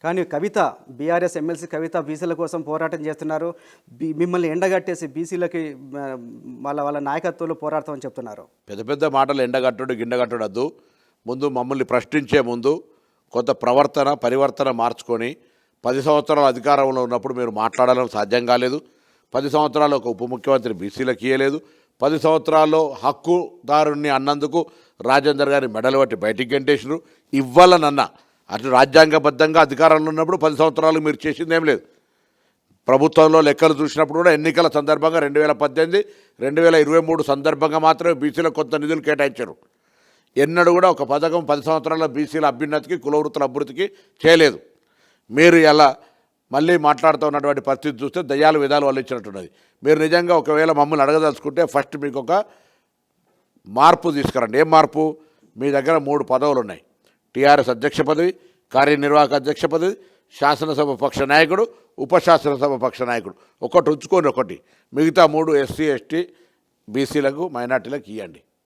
కానీ కవిత BRS MLC కవిత బీసీల కోసం పోరాటం చేస్తున్నారు. మిమ్మల్ని ఎండగట్టేసి బీసీలకి వాళ్ళ నాయకత్వంలో పోరాడతామని చెప్తున్నారు. పెద్ద పెద్ద మాటలు ఎండగట్టుడు గిండగట్టుడు వద్దు. ముందు మమ్మల్ని ప్రశ్నించే ముందు కొంత పరివర్తన మార్చుకొని 10 సంవత్సరాల అధికారంలో ఉన్నప్పుడు మీరు మాట్లాడడం సాధ్యం కాలేదు. 10 సంవత్సరాలు ఒక ఉప ముఖ్యమంత్రి బీసీలకు ఇవ్వలేదు. 10 సంవత్సరాల్లో హక్కుదారుణ్ణి అన్నందుకు రాజేందర్ గారి మెడలు పట్టి బయటికి గంటేసినారు. ఇవ్వాలనన్నా అటు రాజ్యాంగబద్ధంగా అధికారంలో ఉన్నప్పుడు 10 సంవత్సరాలు మీరు చేసింది ఏం లేదు. ప్రభుత్వంలో లెక్కలు చూసినప్పుడు కూడా ఎన్నికల సందర్భంగా 2018, 2023 సందర్భంగా మాత్రమే బీసీలకు కొంత నిధులు కేటాయించారు. ఎన్నడూ కూడా ఒక పథకం 10 సంవత్సరాల బీసీల అభ్యున్నతికి కులవృత్తుల అభివృద్ధికి చేయలేదు. మీరు ఎలా మళ్ళీ మాట్లాడుతూ ఉన్నటువంటి పరిస్థితి చూస్తే దయ్యాల విధాలు వాళ్ళు ఇచ్చినట్టున్నది. మీరు నిజంగా ఒకవేళ మమ్మల్ని అడగదలుచుకుంటే ఫస్ట్ మీకు ఒక మార్పు తీసుకురండి. ఏం మార్పు? మీ దగ్గర 3 పదవులు ఉన్నాయి. టీఆర్ఎస్ అధ్యక్ష పదవి, కార్యనిర్వాహక అధ్యక్ష పదవి, శాసనసభ పక్ష నాయకుడు, ఉపశాసనసభ పక్ష నాయకుడు. ఒకటి ఉంచుకొని మిగతా 3 ఎస్సీ ఎస్టీ బీసీలకు మైనార్టీలకు ఇవ్వండి.